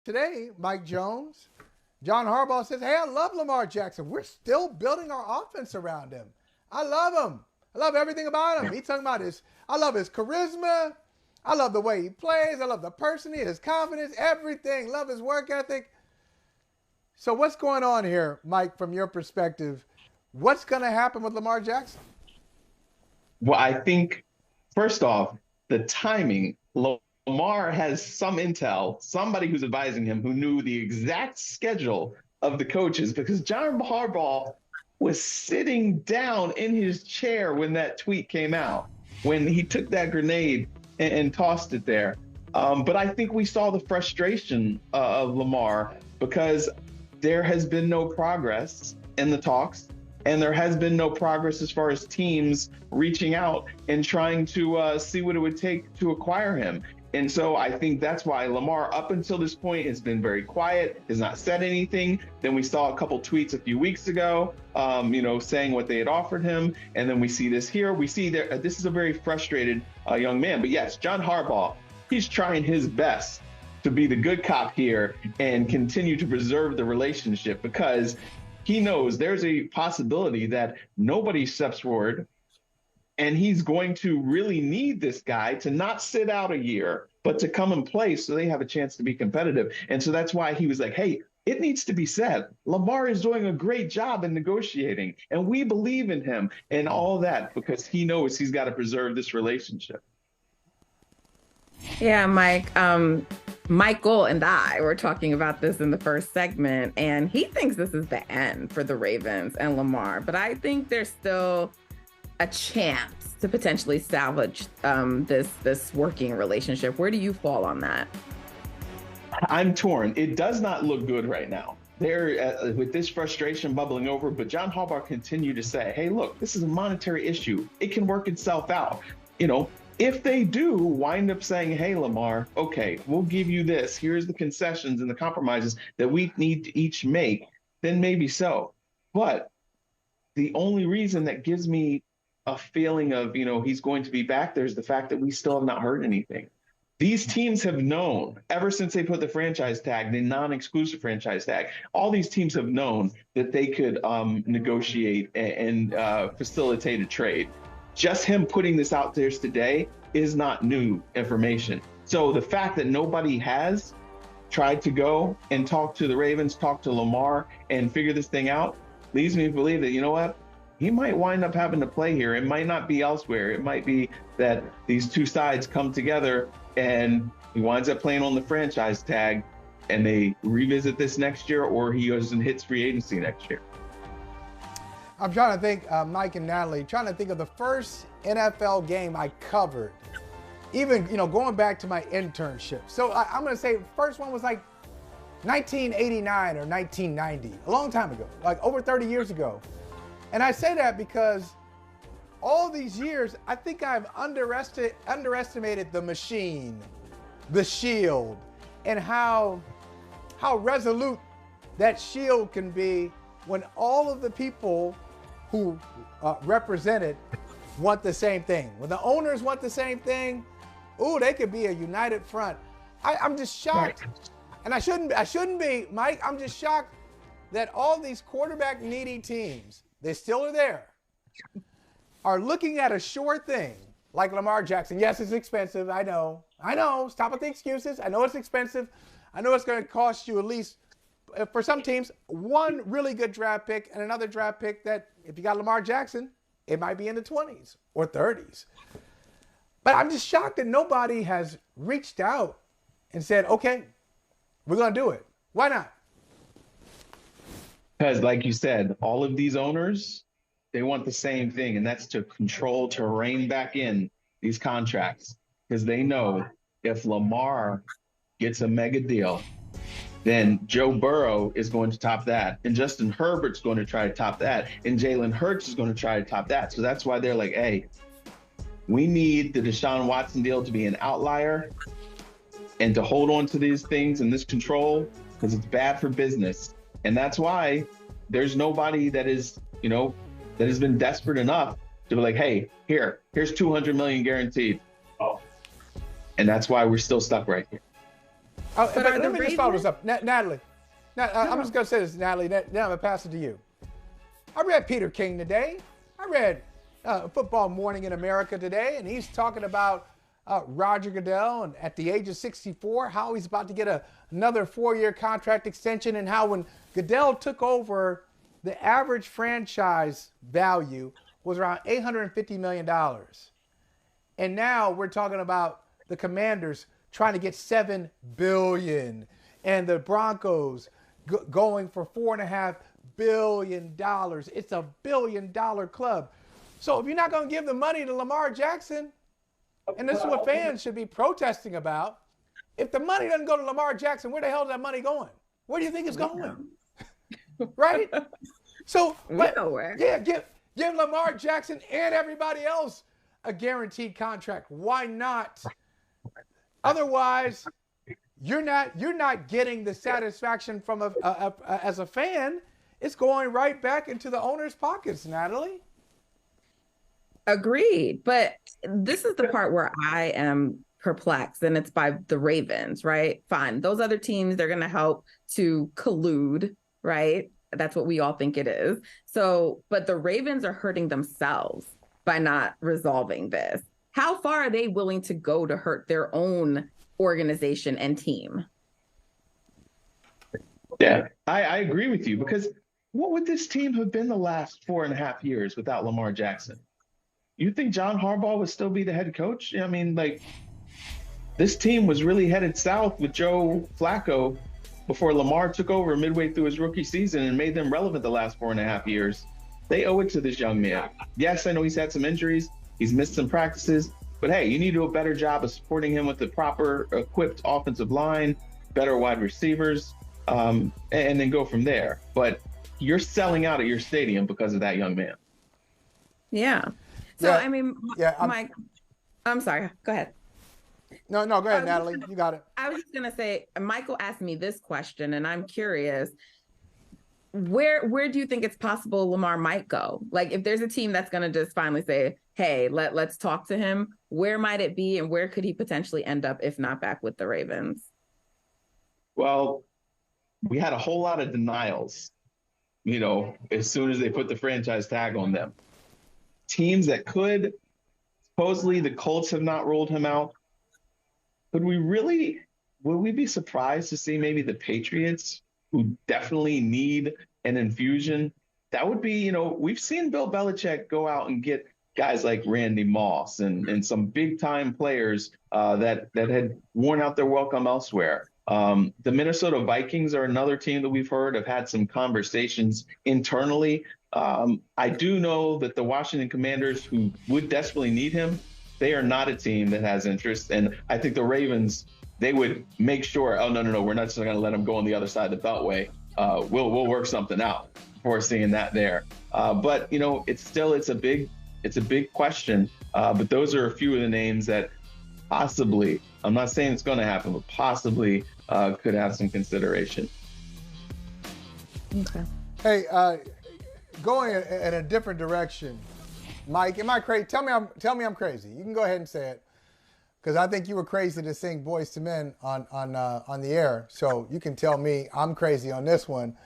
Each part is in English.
Today, Mike Jones, John Harbaugh says, hey, I love Lamar Jackson. We're still building our offense around him. I love him. I love everything about him. He's talking about I love his charisma. I love the way he plays. I love the person, his confidence, everything. Love his work ethic. So what's going on here, Mike, from your perspective? What's going to happen with Lamar Jackson? Well, I think, first off, the timing. Lamar has some intel, somebody who's advising him who knew the exact schedule of the coaches because John Harbaugh was sitting down in his chair when that tweet came out, when he took that grenade and tossed it there. But I think we saw the frustration of Lamar because there has been no progress in the talks. And there has been no progress as far as teams reaching out and trying to see what it would take to acquire him. And so I think that's why Lamar, up until this point, has been very quiet, has not said anything. Then we saw a couple tweets a few weeks ago, saying what they had offered him. And then we see this here. We see that this is a very frustrated young man. But yes, John Harbaugh, he's trying his best to be the good cop here and continue to preserve the relationship because he knows there's a possibility that nobody steps forward and he's going to really need this guy to not sit out a year, but to come and play so they have a chance to be competitive. And so that's why he was like, hey, it needs to be said. Lamar is doing a great job in negotiating and we believe in him and all that because he knows he's got to preserve this relationship. Yeah, Mike. Michael and I were talking about this in the first segment, and he thinks this is the end for the Ravens and Lamar. But I think there's still a chance to potentially salvage this working relationship. Where do you fall on that? I'm torn. It does not look good right now. There, with this frustration bubbling over, but John Harbaugh continued to say, hey, look, this is a monetary issue. It can work itself out. If they do wind up saying, hey, Lamar, okay, we'll give you this. Here's the concessions and the compromises that we need to each make, then maybe so. But the only reason that gives me a feeling of, he's going to be back there is the fact that we still have not heard anything. These teams have known ever since they put the franchise tag, the non-exclusive franchise tag, all these teams have known that they could negotiate and facilitate a trade. Just him putting this out there today is not new information. So the fact that nobody has tried to go and talk to the Ravens, talk to Lamar and figure this thing out leads me to believe that, you know what, he might wind up having to play here. It might not be elsewhere. It might be that these two sides come together and he winds up playing on the franchise tag and they revisit this next year, or he goes and hits free agency next year. I'm trying to think, Mike and Natalie, trying to think of the first NFL game I covered, even, going back to my internship. So I'm going to say the first one was like 1989 or 1990, a long time ago, like over 30 years ago. And I say that because all these years, I think I've underestimated the machine, the shield, and how resolute that shield can be when all of the people who represent it want the same thing. When the owners want the same thing, they could be a united front. I'm just shocked, and I shouldn't be, Mike. I'm just shocked that all these quarterback needy teams, they still are there, are looking at a sure thing like Lamar Jackson. Yes, it's expensive. I know. Stop with the excuses. I know it's expensive. I know it's going to cost you at least, for some teams, one really good draft pick and another draft pick that, if you got Lamar Jackson, it might be in the 20s or 30s. But I'm just shocked that nobody has reached out and said, okay, we're going to do it. Why not? Because like you said, all of these owners, they want the same thing, and that's to rein back in these contracts. Because they know if Lamar gets a mega deal, then Joe Burrow is going to top that, and Justin Herbert's going to try to top that, and Jalen Hurts is going to try to top that. So that's why they're like, hey, we need the Deshaun Watson deal to be an outlier and to hold on to these things and this control because it's bad for business. And that's why there's nobody that is, that has been desperate enough to be like, hey, here's $200 million guaranteed. Oh. And that's why we're still stuck right here. But are let the me just follow Ravens? this up. Natalie, I'm just going to say this, Natalie. Now I'm going to pass it to you. I read Peter King today. I read Football Morning in America today, and he's talking about Roger Goodell and at the age of 64, how he's about to get another 4-year contract extension, and how when Goodell took over, the average franchise value was around $850 million. And now we're talking about the Commanders trying to get $7 billion, and the Broncos going for $4.5 billion. It's a billion-dollar club. So if you're not going to give the money to Lamar Jackson, and this is what fans should be protesting about, if the money doesn't go to Lamar Jackson, where the hell is that money going? Where do you think it's going? Right? So, yeah, give Lamar Jackson and everybody else a guaranteed contract. Why not? Otherwise, you're not getting the satisfaction from as a fan. It's going right back into the owner's pockets, Natalie. Agreed. But this is the part where I am perplexed, and it's by the Ravens, right? Fine. Those other teams, they're going to help to collude, right? That's what we all think it is. So, but the Ravens are hurting themselves by not resolving this. How far are they willing to go to hurt their own organization and team? Yeah, I agree with you, because what would this team have been the last 4.5 years without Lamar Jackson? You think John Harbaugh would still be the head coach? I mean, like, this team was really headed south with Joe Flacco before Lamar took over midway through his rookie season and made them relevant the last 4.5 years. They owe it to this young man. Yes, I know he's had some injuries. He's missed some practices. But, hey, you need to do a better job of supporting him with the proper equipped offensive line, better wide receivers, and then go from there. But you're selling out at your stadium because of that young man. Yeah. So, Yeah. I mean, Mike, I'm sorry. Go ahead. No, go ahead, Natalie. You got it. I was just going to say, Michael asked me this question, and I'm curious. Where do you think it's possible Lamar might go? Like, if there's a team that's going to just finally say, hey, let's talk to him, where might it be, and where could he potentially end up if not back with the Ravens? Well, we had a whole lot of denials, as soon as they put the franchise tag on them. Teams that could, supposedly the Colts have not ruled him out. Would we be surprised to see maybe the Patriots, who definitely need an infusion? That would be, we've seen Bill Belichick go out and get guys like Randy Moss and some big time players that had worn out their welcome elsewhere. The Minnesota Vikings are another team that we've heard have had some conversations internally. I do know that the Washington Commanders, who would desperately need him, they are not a team that has interest. And I think the Ravens, they would make sure, oh, no, we're not just going to let him go on the other side of the Beltway. We'll work something out before seeing that there. But, it's a big question. But those are a few of the names that possibly, I'm not saying it's going to happen, but possibly could have some consideration. Okay. Hey, going in a different direction, Mike, am I crazy? Tell me I'm crazy. You can go ahead and say it, because I think you were crazy to sing Boys to Men on the air. So you can tell me I'm crazy on this one.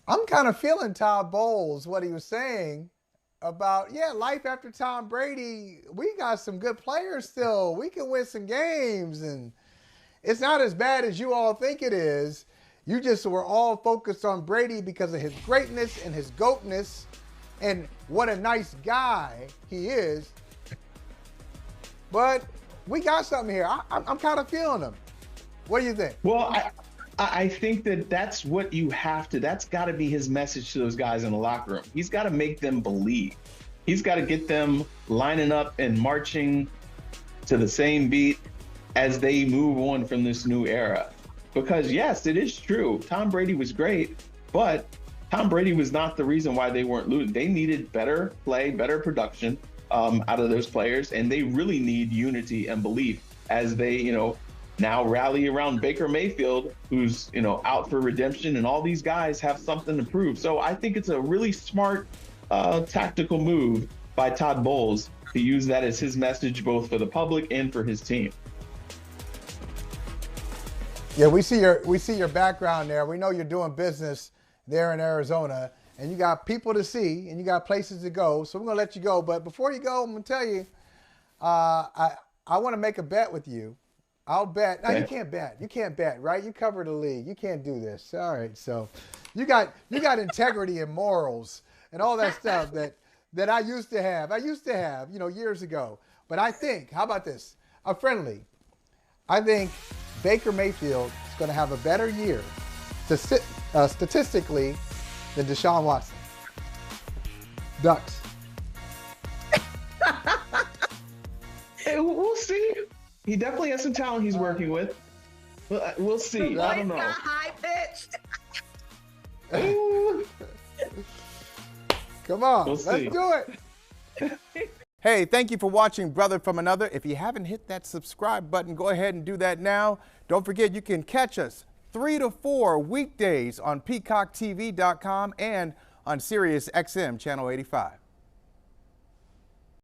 I'm kind of feeling Todd Bowles, what he was saying about, life after Tom Brady. We got some good players still. We can win some games, and it's not as bad as you all think it is. You just were all focused on Brady because of his greatness and his goatness and what a nice guy he is. But we got something here. I'm kind of feeling him. What do you think? Well, I think that's what you have to, that's got to be his message to those guys in the locker room. He's got to make them believe. He's got to get them lining up and marching to the same beat as they move on from this new era. Because yes, it is true. Tom Brady was great, but Tom Brady was not the reason why they weren't losing. They needed better play, better production out of those players, and they really need unity and belief as they, now rally around Baker Mayfield, who's, out for redemption, and all these guys have something to prove. So I think it's a really smart tactical move by Todd Bowles to use that as his message both for the public and for his team. Yeah, we see your background there. We know you're doing business there in Arizona, and you got people to see, and you got places to go. So we're gonna let you go. But before you go, I'm gonna tell you, I want to make a bet with you. I'll bet. No, you can't bet. You can't bet, right? You cover the league. You can't do this. All right. So you got integrity and morals and all that stuff that I used to have. I used to have, years ago. But I think, how about this? A friendly. I think Baker Mayfield is going to have a better year statistically than Deshaun Watson. Ducks. Hey, we'll see. He definitely has some talent he's working with. We'll see. I don't know. High pitched. Come on, We'll let's see. do it. Hey, thank you for watching Brother from Another. If you haven't hit that subscribe button, go ahead and do that now. Don't forget, you can catch us 3 to 4 weekdays on PeacockTV.com and on Sirius XM Channel 85.